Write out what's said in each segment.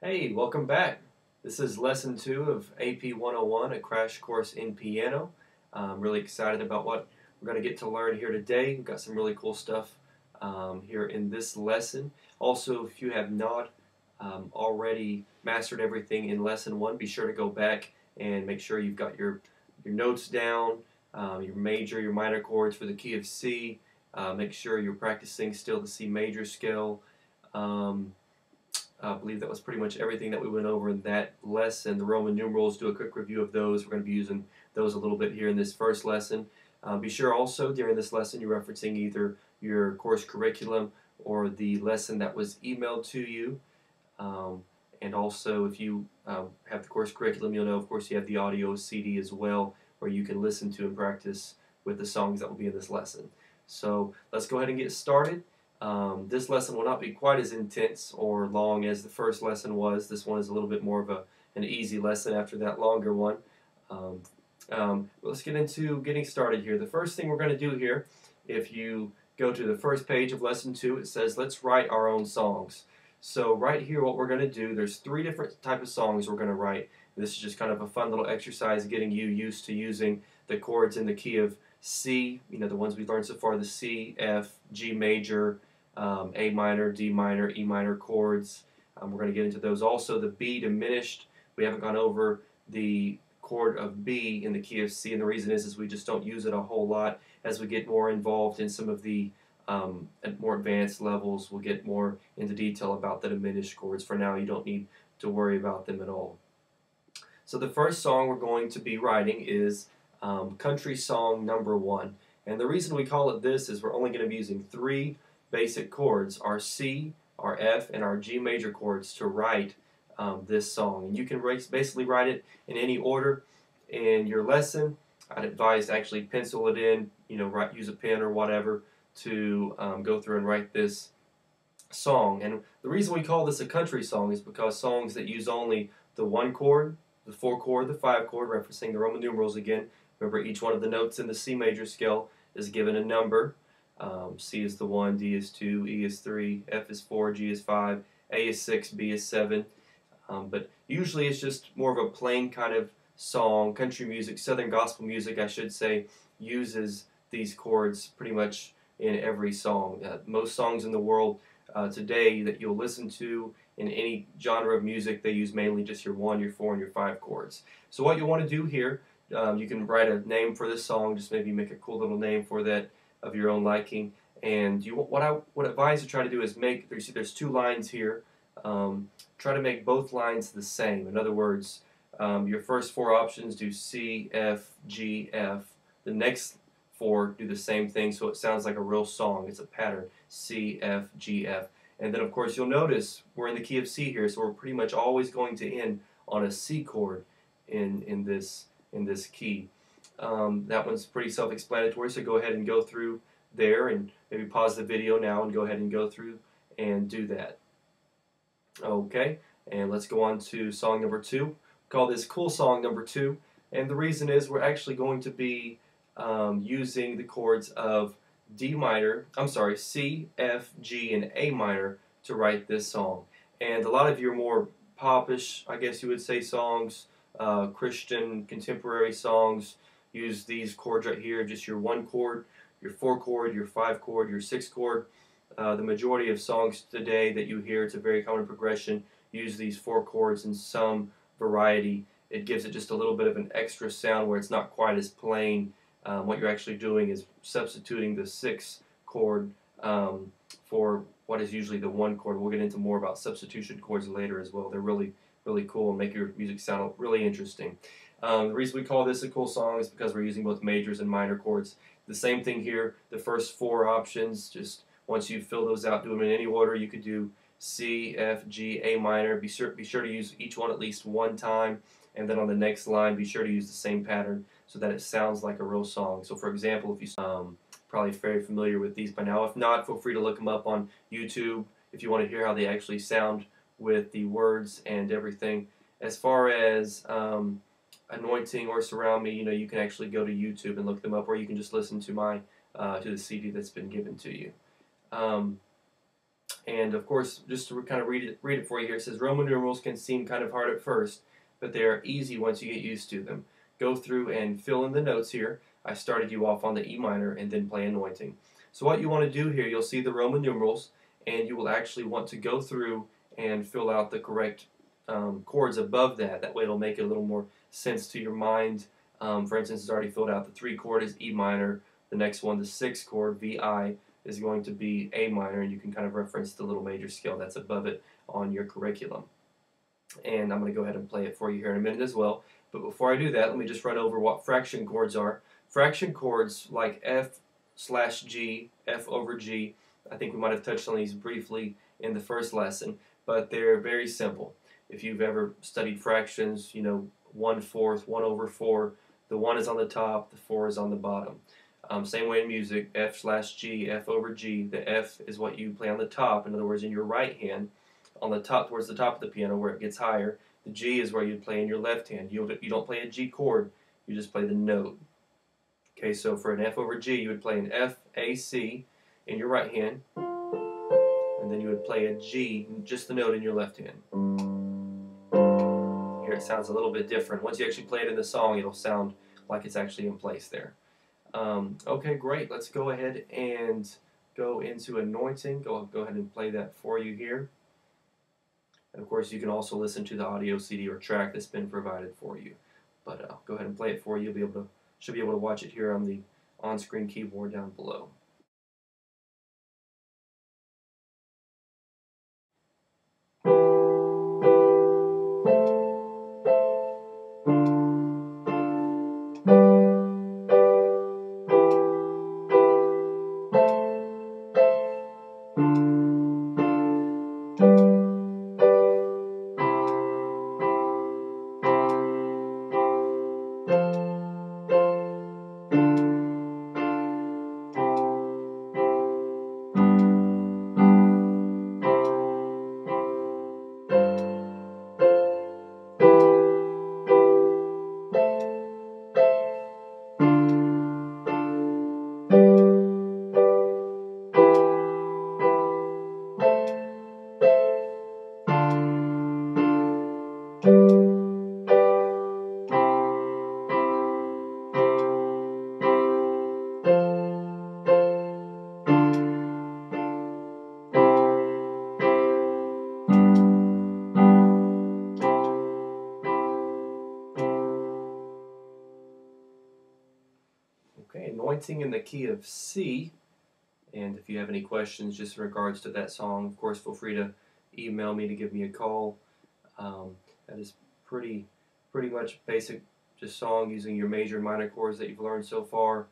Hey, welcome back. This is lesson 2 of AP 101, a crash course in piano. I'm really excited about what we're going to get to learn here today. We've got some really cool stuff here in this lesson. Also, if you have not already mastered everything in lesson 1, be sure to go back and make sure you've got your notes down, your major, your minor chords for the key of C. Make sure you're practicing still the C major scale. I believe that was pretty much everything that we went over in that lesson. The Roman numerals, do a quick review of those. We're going to be using those a little bit here in this first lesson. Be sure also during this lesson you're referencing either your course curriculum or the lesson that was emailed to you. And also if you have the course curriculum, you'll know of course you have the audio CD as well where you can listen to and practice with the songs that will be in this lesson. So let's go ahead and get started. This lesson will not be quite as intense or long as the first lesson was. This one is a little bit more of an easy lesson after that longer one. Let's get into getting started here. The first thing we're going to do here, if you go to the first page of lesson 2, it says let's write our own songs. So right here what we're going to do, there's 3 different types of songs we're going to write. This is just kind of a fun little exercise getting you used to using the chords in the key of C, the ones we've learned so far, the C, F, G major, A minor, D minor, E minor chords. We're going to get into those. Also the B diminished. We haven't gone over the chord of B in the key of C, and the reason is we just don't use it a whole lot. As we get more involved in some of the at more advanced levels, we'll get more into detail about the diminished chords. For now, you don't need to worry about them at all. So the first song we're going to be writing is Country Song Number 1. And the reason we call it this is we're only going to be using 3 basic chords, our C, our F, and our G major chords to write this song. And you can basically write it in any order in your lesson. I'd advise to actually pencil it in, use a pen or whatever to go through and write this song. And the reason we call this a country song is because songs that use only the 1 chord, the 4 chord, the 5 chord, referencing the Roman numerals again. Remember, each one of the notes in the C major scale is given a number. C is the 1, D is 2, E is 3, F is 4, G is 5, A is 6, B is 7. But usually it's just more of a plain kind of song. Country music, Southern gospel music, I should say, uses these chords pretty much in every song. Most songs in the world today that you'll listen to in any genre of music, they use mainly just your 1, your 4, and your 5 chords. So what you want to do here, you can write a name for this song, just maybe make a cool little name for that of your own liking. And what I would advise to try to do is there's 2 lines here. Try to make both lines the same. In other words, your first 4 options do C, F, G, F. The next 4 do the same thing, so it sounds like a real song. It's a pattern, C, F, G, F. And then of course you'll notice we're in the key of C here, so we're pretty much always going to end on a C chord in this key. That one's pretty self-explanatory, so go ahead and go through there and maybe pause the video now and go ahead and go through and do that. Okay, and let's go on to song number 2. We call this Cool Song Number 2, and the reason is we're actually going to be using the chords of C, F, G, and A minor to write this song. And a lot of your more popish, I guess you would say, songs, Christian contemporary songs, use these chords right here, just your 1 chord, your 4 chord, your 5 chord, your 6 chord. The majority of songs today that you hear, it's a very common progression, use these 4 chords in some variety. It gives it just a little bit of an extra sound where it's not quite as plain. What you're actually doing is substituting the 6 chord for what is usually the 1 chord. We'll get into more about substitution chords later as well. They're really cool and make your music sound really interesting. The reason we call this a cool song is because we're using both majors and minor chords. The same thing here, the first 4 options, just once you fill those out, do them in any order. You could do C, F, G, A minor. Be sure to use each one at least 1 time, and then on the next line be sure to use the same pattern so that it sounds like a real song. So for example, if you probably very familiar with these by now. If not, feel free to look them up on YouTube if you want to hear how they actually sound with the words and everything. As far as Anointing or Surround Me, you can actually go to YouTube and look them up, or you can just listen to the CD that's been given to you. And of course, just to kind of read it for you here, it says Roman numerals can seem kind of hard at first, but they are easy once you get used to them. Go through and fill in the notes here. I started you off on the E minor and then play anointing. So what you want to do here, you'll see the Roman numerals, and you will actually want to go through and fill out the correct chords above that. That way it'll make it a little more sense to your mind. For instance, it's already filled out. The 3 chord is E minor. The next one, the 6 chord, VI, is going to be A minor, and you can kind of reference the little major scale that's above it on your curriculum. And I'm going to go ahead and play it for you here in a minute as well. But before I do that, let me just run over what fraction chords are. Fraction chords like F/G, F over G, I think we might have touched on these briefly in the first lesson, but they're very simple. If you've ever studied fractions, you know, 1/4, 1 over 4, the 1 is on the top, the 4 is on the bottom. Same way in music, F/G, F over G. The F is what you play on the top, in other words, in your right hand, on the top, towards the top of the piano where it gets higher. The G is where you play in your left hand. You don't play a G chord, you just play the note. Okay, so for an F over G, you would play an F, A, C in your right hand, and then you would play a G, just the note in your left hand. Here it sounds a little bit different. Once you actually play it in the song, it'll sound like it's actually in place there. Okay, great. Let's go ahead and go into anointing. Go ahead and play that for you here. And of course, you can also listen to the audio CD or track that's been provided for you. But go ahead and play it for you. You'll should be able to watch it here on the on-screen keyboard down below. Okay, anointing in the key of C. And if you have any questions just in regards to that song, of course, feel free to email me, to give me a call. That is pretty much basic, just song using your major and minor chords that you've learned so far.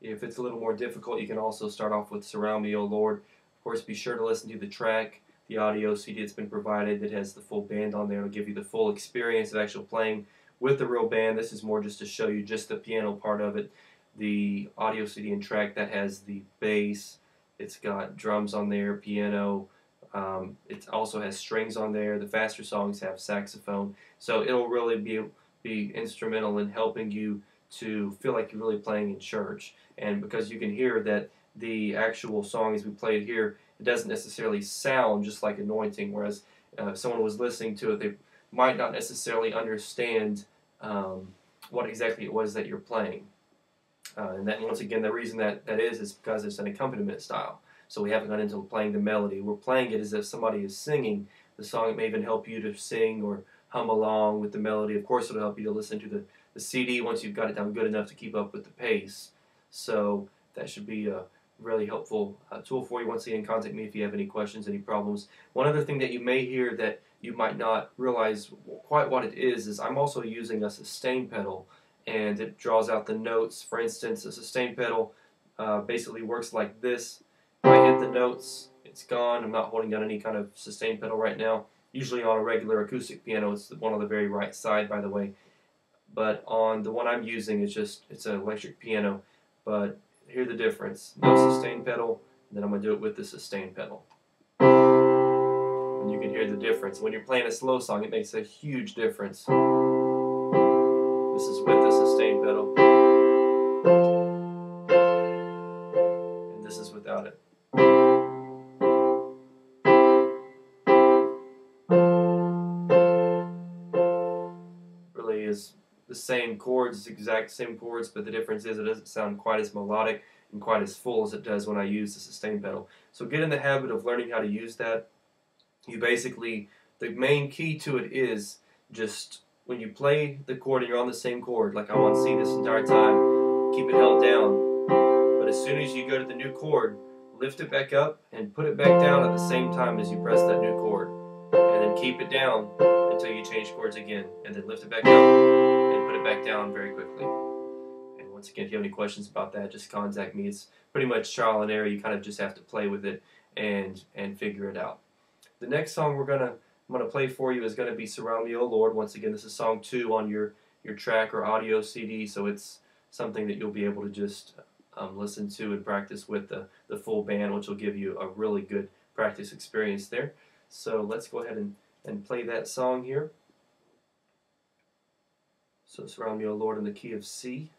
If it's a little more difficult, you can also start off with Surround Me, O Lord. Of course, be sure to listen to the track, the audio CD that's been provided that has the full band on there. It'll give you the full experience of actually playing with the real band. This is more just to show you just the piano part of it. The audio CD and track that has the bass, it's got drums on there, piano, it also has strings on there. The faster songs have saxophone, so it'll really be instrumental in helping you to feel like you're really playing in church. And because you can hear that the actual songs we played here, it doesn't necessarily sound just like anointing, whereas if someone was listening to it, they might not necessarily understand what exactly it was that you're playing. And that, once again, the reason that is because it's an accompaniment style. So we haven't gone into playing the melody. We're playing it as if somebody is singing the song. It may even help you to sing or hum along with the melody. Of course, it'll help you to listen to the CD once you've got it down good enough to keep up with the pace. So that should be a really helpful tool for you. Once again, contact me if you have any questions, any problems. One other thing that you may hear that you might not realize quite what it is I'm also using a sustain pedal, and it draws out the notes. For instance, a sustain pedal basically works like this. If I hit the notes, it's gone. I'm not holding down any kind of sustain pedal right now. Usually on a regular acoustic piano, it's the one on the very right side, by the way. But on the one I'm using, it's an electric piano. But hear the difference. No sustain pedal, and then I'm going to do it with the sustain pedal. And you can hear the difference. When you're playing a slow song, it makes a huge difference. This is with the sustain pedal. And this is without it. the same chords, exact same chords, but the difference is it doesn't sound quite as melodic and quite as full as it does when I use the sustain pedal. So get in the habit of learning how to use that. You basically, the main key to it is just when you play the chord and you're on the same chord, like I'm on C this entire time, keep it held down. But as soon as you go to the new chord, lift it back up and put it back down at the same time as you press that new chord. And then keep it down until you change chords again. And then lift it back up and put it back down very quickly. And once again, if you have any questions about that, just contact me. It's pretty much trial and error. You kind of just have to play with it and figure it out. The next song I'm gonna play for you is gonna be "Surround Me, O Lord." Once again, this is song 2 on your track or audio CD, so it's something that you'll be able to just listen to and practice with the full band, which will give you a really good practice experience there. So let's go ahead and play that song here. So "Surround Me, O Lord" in the key of C.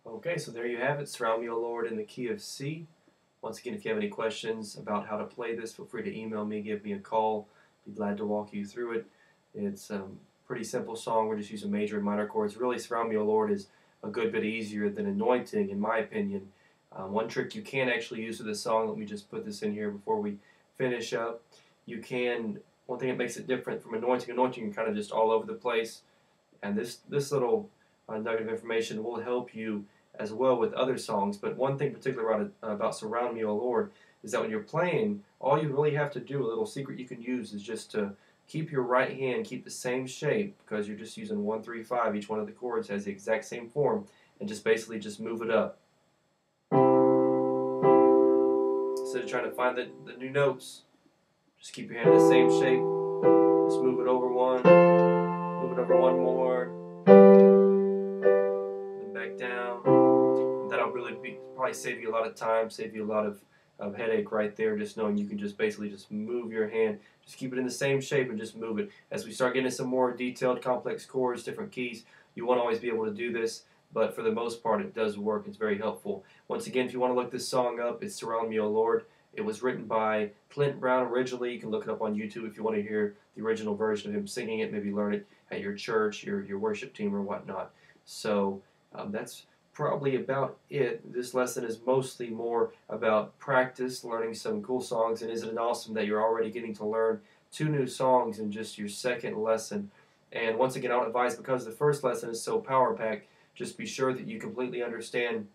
Okay, so there you have it, "Surround Me, O Lord" in the key of C. Once again, if you have any questions about how to play this, feel free to email me, give me a call. Be glad to walk you through it. It's a pretty simple song. We're just using major and minor chords. Really, "Surround Me, O Lord" is a good bit easier than "Anointing," in my opinion. One trick you can actually use with this song, let me just put this in here before we finish up. One thing that makes it different from "Anointing," you're kind of just all over the place. And this little nugget of information will help you as well with other songs. But one thing particular about "Surround Me, O Lord" is that when you're playing, all you really have to do, a little secret you can use, is just to keep your right hand, keep the same shape, because you're just using 1, 3, 5. Each one of the chords has the exact same form, and just basically just move it up. Instead of trying to find the new notes, just keep your hand in the same shape. Just move it over one, move it over one more, then back down. And that'll probably save you a lot of time, save you a lot of headache right there, just knowing you can just basically just move your hand, just keep it in the same shape and just move it. As we start getting some more detailed, complex chords, different keys, you won't always be able to do this, but for the most part it does work. It's very helpful. Once again, if you want to look this song up, it's "Surround Me, O Lord." It was written by Clint Brown originally. You can look it up on YouTube if you want to hear the original version of him singing it, maybe learn it at your church, your worship team, or whatnot. So that's probably about it. This lesson is mostly more about practice, learning some cool songs, and isn't it awesome that you're already getting to learn 2 new songs in just your second lesson? And once again, I would advise, because the first lesson is so power-packed, just be sure that you completely understand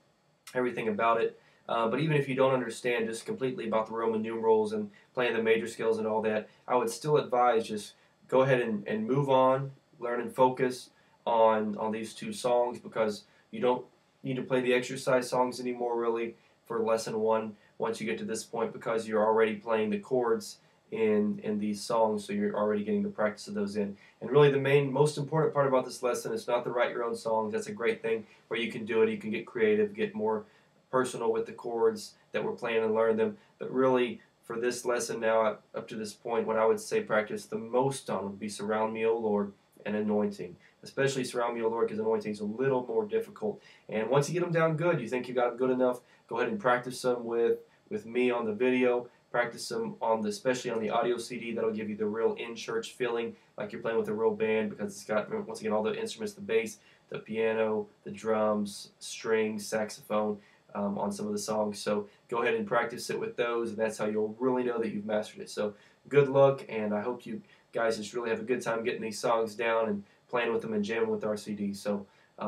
everything about it. But even if you don't understand just completely about the Roman numerals and playing the major scales and all that, I would still advise just go ahead and move on, learn and focus on these 2 songs, because you don't need to play the exercise songs anymore really for lesson 1 once you get to this point, because you're already playing the chords in these songs, so you're already getting the practice of those in. And really the most important part about this lesson is not to write your own songs. That's a great thing where you can do it, you can get creative, get more personal with the chords that we're playing and learn them. But really, for this lesson now, up to this point, what I would say practice the most on would be "Surround Me, O Lord," and "Anointing." Especially "Surround Me, O Lord," because "Anointing" is a little more difficult. And once you get them down good, you think you got them good enough, go ahead and practice them with me on the video. Practice them especially on the audio CD. That'll give you the real in-church feeling, like you're playing with a real band, because it's got, once again, all the instruments: the bass, the piano, the drums, strings, saxophone. on some of the songs. So go ahead and practice it with those, and that's how you'll really know that you've mastered it. So good luck, and I hope you guys just really have a good time getting these songs down and playing with them and jamming with our CD. So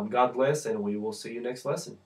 God bless, and we will see you next lesson.